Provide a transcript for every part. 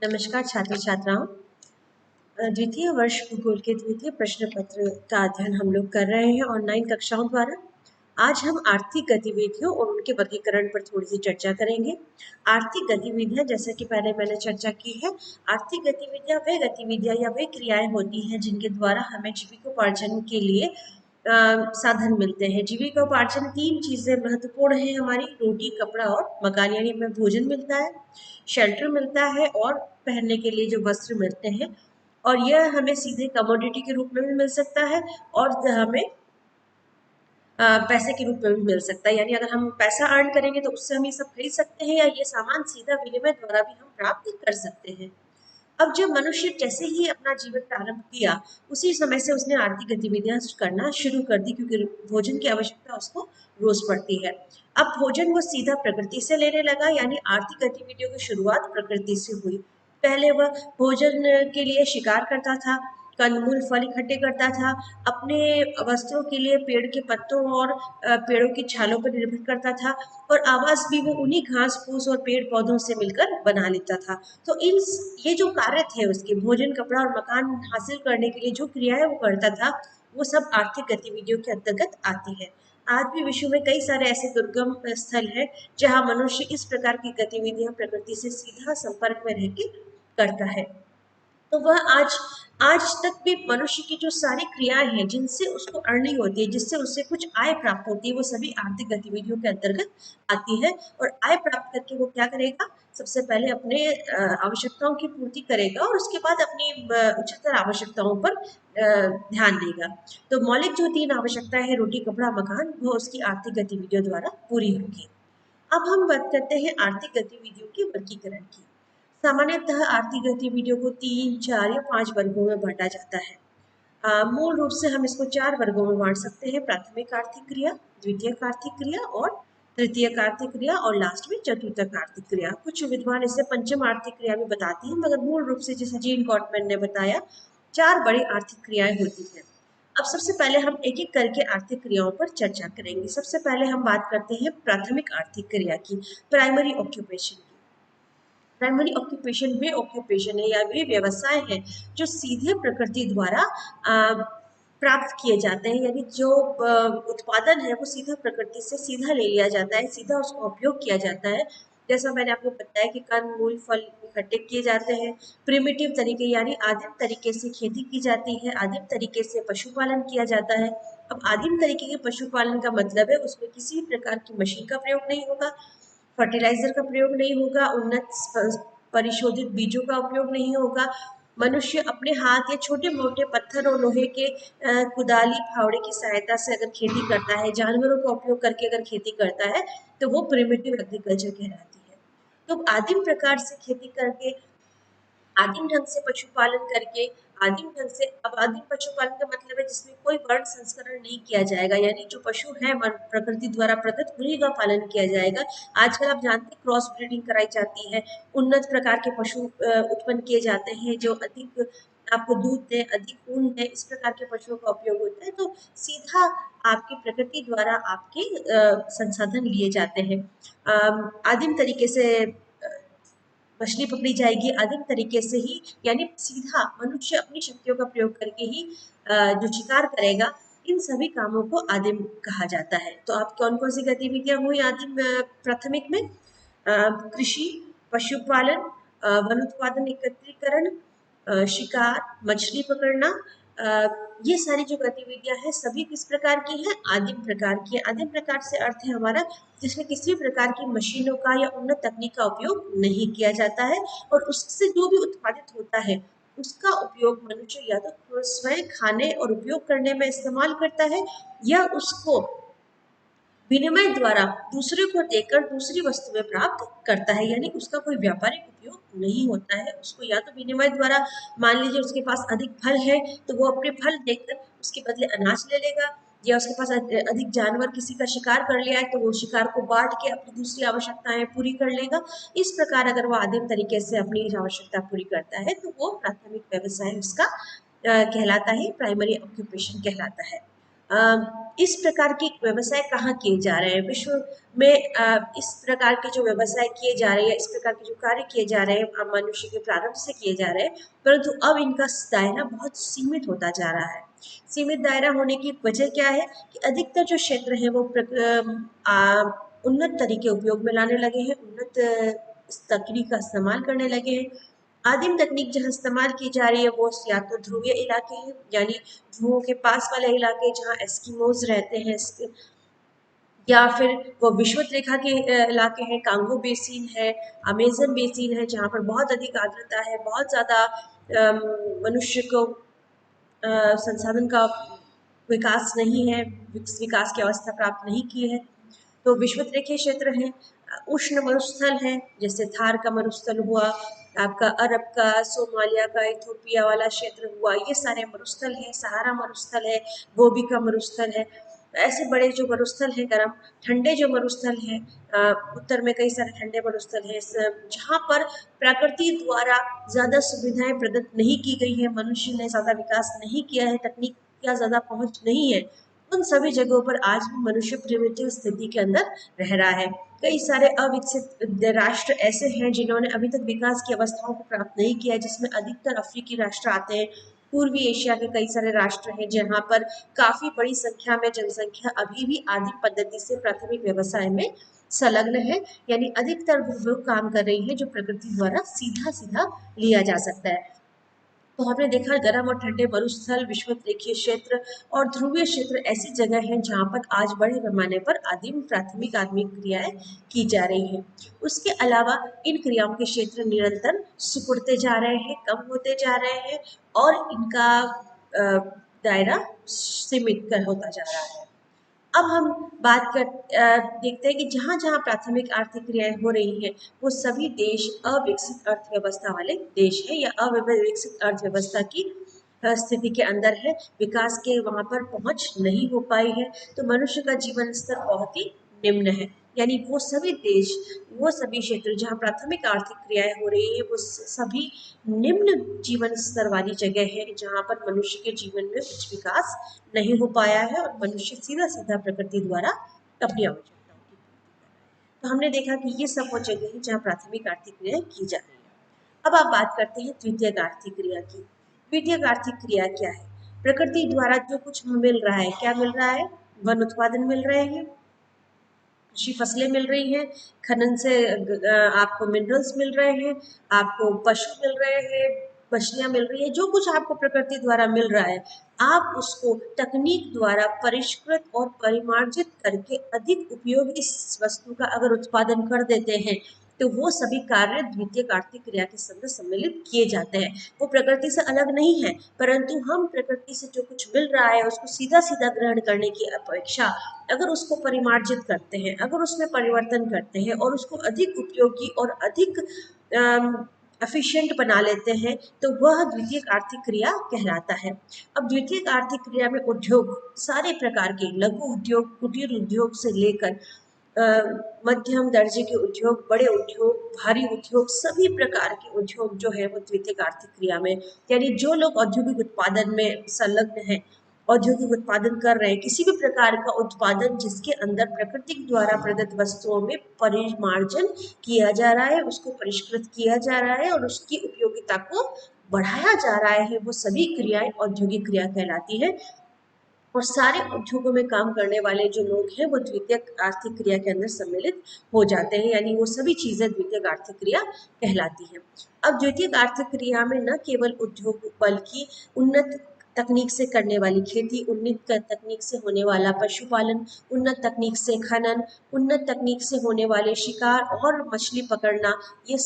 नमस्कार छात्र छात्राओं। द्वितीय वर्ष भूगोल के द्वितीय प्रश्न पत्र का अध्ययन हम लोग कर रहे हैं ऑनलाइन कक्षाओं द्वारा। आज हम आर्थिक गतिविधियों और उनके वर्गीकरण पर थोड़ी सी चर्चा करेंगे। आर्थिक गतिविधियां, जैसा कि पहले मैंने चर्चा की है, आर्थिक गतिविधियां या वे क्रियाएं होती हैं जिनके द्वारा हमें जीविकोपार्जन के लिए साधन मिलते हैं। जीविकोपार्जन तीन चीजें महत्वपूर्ण हैं हमारी: रोटी, कपड़ा और मकान। यानी हमें भोजन मिलता है, शेल्टर मिलता है और पहनने के लिए जो वस्त्र मिलते हैं। और यह हमें सीधे कमोडिटी के रूप में भी मिल सकता है और हमें पैसे के रूप में भी मिल सकता है। यानी अगर हम पैसा अर्न करेंगे तो उससे हम ये सब खरीद सकते हैं, या ये सामान सीधा विनिमय द्वारा भी हम प्राप्त कर सकते हैं। अब जब मनुष्य जैसे ही अपना जीवन प्रारंभ किया, उसी समय से उसने आर्थिक गतिविधियां करना शुरू कर दी, क्योंकि भोजन की आवश्यकता उसको रोज पड़ती है। अब भोजन वो सीधा प्रकृति से लेने लगा, यानी आर्थिक गतिविधियों की शुरुआत प्रकृति से हुई। पहले वह भोजन के लिए शिकार करता था, कंदमूल फल इकट्ठे करता था, अपने वस्त्रों के लिए पेड़ के पत्तों और पेड़ों की छालों पर निर्भर करता था, और आवास भी वो उन्हीं घास फूस और पेड़ पौधों से मिलकर बना लेता था। तो ये जो कार्य थे उसके, भोजन, कपड़ा और मकान हासिल करने के लिए जो क्रियाएं वो करता था, वो सब आर्थिक गतिविधियों के अंतर्गत आती है। आज भी विश्व में कई सारे ऐसे दुर्गम स्थल हैं जहां मनुष्य इस प्रकार की गतिविधियां प्रकृति से सीधा संपर्क में रह के करता है। तो वह आज आज तक भी मनुष्य की जो सारी क्रियाएं हैं जिनसे उसको अर्निंग होती है, जिससे उससे कुछ आय प्राप्त होती है, वो सभी आर्थिक गतिविधियों के अंतर्गत आती है। और आय प्राप्त करके वो क्या करेगा? सबसे पहले अपने आवश्यकताओं की पूर्ति करेगा और उसके बाद अपनी उच्चतर आवश्यकताओं पर ध्यान देगा। तो मौलिक जो तीन आवश्यकताएं हैं, रोटी, कपड़ा, मकान, वो उसकी आर्थिक गतिविधियों द्वारा पूरी होगी। अब हम बात करते हैं आर्थिक गतिविधियों के वर्गीकरण की। सामान्यतः आर्थिक गतिविधियों को 3, 4 या 5 वर्गों में बांटा जाता है। मूल रूप से हम इसको 4 वर्गों में बांट सकते हैं: प्राथमिक आर्थिक क्रिया, द्वितीयक आर्थिक क्रिया और तृतीयक आर्थिक क्रिया, और लास्ट में चतुर्थक आर्थिक क्रिया। कुछ विद्वान इसे पंचम आर्थिक क्रिया भी बताती हैं, मगर मूल रूप से जैसे जीन गॉटमैन ने बताया, 4 बड़ी आर्थिक क्रियाएं होती हैं। अब सबसे पहले हम एक एक करके आर्थिक क्रियाओं पर चर्चा करेंगे। सबसे पहले हम बात करते हैं प्राथमिक आर्थिक क्रिया की, प्राइमरी ऑक्यूपेशन की। प्राइमरी ऑक्यूपेशन वे ऑक्यूपेशन है या वे व्यवसाय है जो सीधे प्रकृति द्वारा प्राप्त किए जाते हैं। यानी जो उत्पादन है वो सीधा प्रकृति से सीधा ले लिया जाता है, सीधा उसका उपयोग किया जाता है। जैसा मैंने आपको बताया कि कंद मूल फल इकट्ठे किए जाते हैं। प्रिमिटिव तरीके यानी आदिम तरीके से खेती की जाती है, आदिम तरीके से पशुपालन किया जाता है। अब आदिम तरीके के पशुपालन का मतलब है उसमें किसी भी प्रकार की मशीन का प्रयोग नहीं होगा, फर्टिलाइजर का प्रयोग नहीं होगा, उन्नत परिशोधित बीजों का उपयोग नहीं होगा। मनुष्य अपने हाथ या छोटे मोटे पत्थर और लोहे के कुदाली फावड़े की सहायता से अगर खेती करता है, जानवरों का उपयोग करके अगर खेती करता है, तो वो प्रिमिटिव एग्रीकल्चर कहलाती है। तो आदिम प्रकार से खेती करके, आदिम ढंग से पशुपालन करके, आदिम ढंग से, अब आदिम पशुपालन का मतलब है जिसमें कोई वर्ण संस्करण नहीं किया जाएगा, यानी जो पशु है प्रकृति द्वारा प्रदत्त उन्हीं का पालन किया जाएगा। आजकल आप जानते हैं क्रॉस ब्रीडिंग कराई जाती है, उन्नत प्रकार के पशु उत्पन्न किए जाते हैं जो अधिक आपको दूध दे, अधिक ऊन दे, इस प्रकार के पशुओं का उपयोग होता है। तो सीधा आपकी प्रकृति द्वारा आपके संसाधन लिए जाते हैं। आदिम तरीके से मछली पकड़ी जाएगी, आदिम तरीके से ही, यानी सीधा मनुष्य अपनी शक्तियों का प्रयोग करके ही जो शिकार करेगा, इन सभी कामों को आदिम कहा जाता है। तो आप कौन कौन सी गतिविधियां हुई आदिम प्राथमिक में? कृषि, पशुपालन, वन उत्पादन एकत्रीकरण, शिकार, मछली पकड़ना, ये सारी जो गतिविधियां हैं सभी किस प्रकार की हैं? आदिम प्रकार की। आदिम प्रकार से अर्थ है हमारा जिसमें किसी प्रकार की मशीनों का या उन्नत तकनीक का उपयोग नहीं किया जाता है, और उससे जो भी उत्पादित होता है उसका उपयोग मनुष्य या तो स्वयं खाने और उपयोग करने में इस्तेमाल करता है, या उसको विनिमय द्वारा दूसरे को देकर दूसरी वस्तु में प्राप्त करता है। यानी उसका कोई व्यापारिक उपयोग नहीं होता है, उसको या तो विनिमय द्वारा, मान लीजिए उसके पास अधिक फल है तो वो अपने फल देकर उसके बदले अनाज ले लेगा, या उसके पास अधिक जानवर किसी का शिकार कर लिया है तो वो शिकार को बांट के अपनी दूसरी आवश्यकताएं पूरी कर लेगा। इस प्रकार अगर वो आदिम तरीके से अपनी आवश्यकता पूरी करता है तो वो प्राथमिक व्यवसाय उसका कहलाता है, प्राइमरी ऑक्यूपेशन कहलाता है। इस प्रकार के व्यवसाय कहाँ किए जा रहे हैं विश्व में? इस प्रकार के जो व्यवसाय किए जा रहे हैं, इस प्रकार के जो कार्य किए जा रहे हैं, मनुष्य के प्रारंभ से किए जा रहे हैं, परंतु अब इनका दायरा बहुत सीमित होता जा रहा है। सीमित दायरा होने की वजह क्या है कि अधिकतर जो क्षेत्र है वो उन्नत तरीके उपयोग में लाने लगे हैं, उन्नत तकनीक का इस्तेमाल करने लगे हैं। आदिम तकनीक जहाँ इस्तेमाल की जा रही है वो या तो ध्रुवीय इलाके हैं, यानी ध्रुवों के पास वाले इलाके जहाँ एस्किमोज रहते हैं, या फिर वो विषुवत रेखा के इलाके हैं, कांगो बेसिन है, अमेजन बेसिन है, जहाँ पर बहुत अधिक आर्द्रता है, बहुत ज़्यादा मनुष्य को संसाधन का विकास नहीं है, विकास की अवस्था प्राप्त नहीं की है। तो विषुवत रेखीय क्षेत्र है, उष्ण मरुस्थल है, जैसे थार का मरुस्थल हुआ, आपका अरब का, सोमालिया का, इथोपिया वाला क्षेत्र हुआ, ये सारे मरुस्थल है। सहारा मरुस्थल है, गोबी का मरुस्थल है। ऐसे बड़े जो मरुस्थल हैं गर्म ठंडे जो मरुस्थल हैं, उत्तर में कई सारे ठंडे मरुस्थल हैं जहाँ पर प्रकृति द्वारा ज़्यादा सुविधाएं प्रदत्त नहीं की गई है, मनुष्य ने ज़्यादा विकास नहीं किया है, तकनीक का ज़्यादा पहुँच नहीं है, उन सभी जगहों पर आज भी मनुष्य प्रिमिटिव स्थिति के अंदर रह रहा है। कई सारे अविकसित राष्ट्र ऐसे हैं जिन्होंने अभी तक विकास की अवस्थाओं को प्राप्त नहीं किया है, जिसमें अधिकतर अफ्रीकी राष्ट्र आते हैं। पूर्वी एशिया के कई सारे राष्ट्र हैं जहाँ पर काफी बड़ी संख्या में जनसंख्या अभी भी आदिम पद्धति से प्राथमिक व्यवसाय में संलग्न है, यानी अधिकतर वो काम कर रही है जो प्रकृति द्वारा सीधा सीधा लिया जा सकता है। तो हमने देखा गर्म और ठंडे मरुस्थल, विषुवत रेखीय क्षेत्र और ध्रुवीय क्षेत्र ऐसी जगह हैं जहाँ पर आज बड़े पैमाने पर आदिम प्राथमिक आत्मिक क्रियाएं की जा रही हैं। उसके अलावा इन क्रियाओं के क्षेत्र निरंतर सिकुड़ते जा रहे हैं, कम होते जा रहे हैं और इनका दायरा सीमित कर होता जा रहा है। अब हम देखते हैं कि जहाँ जहाँ प्राथमिक आर्थिक क्रियाएं हो रही हैं वो सभी देश अविकसित अर्थव्यवस्था वाले देश हैं या अविकसित अर्थव्यवस्था की स्थिति के अंदर है, विकास के वहाँ पर पहुँच नहीं हो पाई है, तो मनुष्य का जीवन स्तर बहुत ही निम्न है। यानी वो सभी देश, वो सभी क्षेत्र जहाँ प्राथमिक आर्थिक क्रियाएं हो रही है वो सभी निम्न जीवन स्तर वाली जगह है जहाँ पर मनुष्य के जीवन में कुछ विकास नहीं हो पाया है और मनुष्य सीधा सीधा प्रकृति द्वारा अपनी आवश्यकताओं की पूर्ति। तो हमने देखा कि ये सब वो जगह है जहाँ प्राथमिक आर्थिक क्रियाएं की जा रही है। अब आप बात करते हैं द्वितीयक आर्थिक क्रिया की। द्वितीयक आर्थिक क्रिया क्या है? प्रकृति द्वारा जो कुछ मिल रहा है, क्या मिल रहा है? वन उत्पादन मिल रहे हैं, कृषि फसलें मिल रही हैं, खनन से आपको मिनरल्स मिल रहे हैं, आपको पशु मिल रहे हैं, मछलियाँ मिल रही है, जो कुछ आपको प्रकृति द्वारा मिल रहा है, आप उसको तकनीक द्वारा परिष्कृत और परिमार्जित करके अधिक उपयोगी इस वस्तु का अगर उत्पादन कर देते हैं तो वो सभी कार्य द्वितीयक आर्थिक क्रिया के अंदर सम्मिलित किए जाते हैं। वो प्रकृति से अलग नहीं है, परंतु हम प्रकृति से जो कुछ मिल रहा है उसको सीधा सीधा ग्रहण करने की अपेक्षा अगर उसको परिमार्जित करते हैं, अगर उसमें परिवर्तन करते हैं और उसको अधिक उपयोगी और अधिक एफिशिएंट बना लेते हैं तो वह द्वितीयक आर्थिक क्रिया कहलाता है। अब द्वितीयक आर्थिक क्रिया में उद्योग सारे प्रकार के लघु उद्योग, कुटीर उद्योग से लेकर मध्यम दर्जे के उद्योग, बड़े उद्योग, भारी उद्योग, सभी प्रकार के उद्योग जो है वो द्वितीयक आर्थिक क्रिया में, यानी जो लोग औद्योगिक उत्पादन में संलग्न हैं, औद्योगिक उत्पादन कर रहे हैं, किसी भी प्रकार का उत्पादन जिसके अंदर प्रकृति द्वारा प्रदत्त वस्तुओं में परिमार्जन किया जा रहा है, उसको परिष्कृत किया जा रहा है और उसकी उपयोगिता को बढ़ाया जा रहा है, वो सभी क्रियाएं औद्योगिक क्रिया कहलाती है। और सारे उद्योगों में काम करने वाले जो लोग हैं वो द्वितीयक आर्थिक क्रिया के अंदर सम्मिलित हो जाते हैं, यानी वो सभी चीजें द्वितीयक आर्थिक क्रिया कहलाती हैं। अब द्वितीयक आर्थिक क्रिया में न केवल उद्योग बल्कि उन्नत तकनीक से करने वाली खेती, उन्नत तकनीक से होने वाला पशुपालन, उन्नत तकनीक से खनन, उन्नत तकनीक से होने वाले शिकार और मछली पकड़ना, ये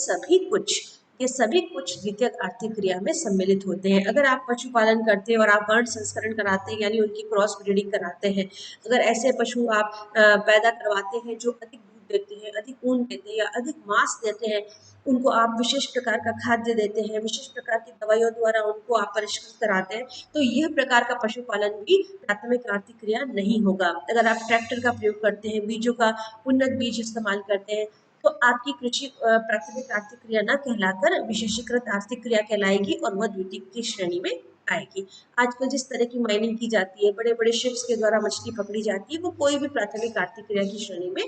सभी कुछ द्वितीयक आर्थिक क्रिया में सम्मिलित होते हैं। अगर आप पशुपालन करते हैं और आप वर्ण संस्करण कराते हैं यानी उनकी क्रॉस ब्रीडिंग कराते हैं, अगर ऐसे पशु आप पैदा करवाते हैं जो अधिक दूध देते हैं, अधिक ऊन देते हैं या अधिक मांस देते हैं, उनको आप विशेष प्रकार का खाद्य देते हैं, विशेष प्रकार की दवाइयों द्वारा उनको आप परिष्कृत कराते हैं, तो यह प्रकार का पशुपालन भी प्राथमिक आर्थिक क्रिया नहीं होगा। अगर आप ट्रैक्टर का प्रयोग करते हैं, बीजों का उन्नत बीज इस्तेमाल करते हैं, तो आपकी कृषि प्राथमिक आर्थिक क्रिया न कहलाकर विशेषीकृत आर्थिक क्रिया कहलाएगी और वह द्वितीयक की श्रेणी में आएगी। आजकल जिस तरह की माइनिंग की जाती है, बड़े बड़े शिप्स के द्वारा मछली पकड़ी जाती है, वो कोई भी प्राथमिक आर्थिक क्रिया की श्रेणी में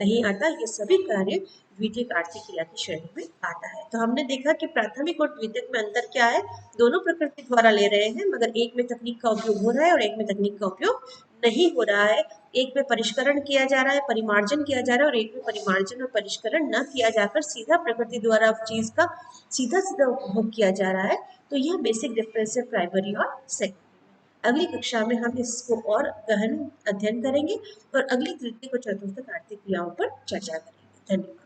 नहीं आता। ये सभी कार्य द्वितीयक आर्थिक क्रिया की श्रेणी में आता है। तो हमने देखा कि प्राथमिक और द्वितीयक में अंतर क्या है। दोनों प्रकृति द्वारा ले रहे हैं, मगर एक में तकनीक का उपयोग हो रहा है और एक में तकनीक का उपयोग नहीं हो रहा है। एक में परिष्करण किया जा रहा है, परिमार्जन किया जा रहा है, और एक में परिमार्जन और परिष्करण न किया जाकर सीधा प्रकृति द्वारा चीज का सीधा सीधा उपभोग किया जा रहा है। तो यह बेसिक डिफरेंस है प्राइमरी और सेकेंडरी। अगली कक्षा में हम इसको और गहन अध्ययन करेंगे और अगली तृतीय और चतुर्थ आर्थिक क्रियाओं पर चर्चा करेंगे। धन्यवाद।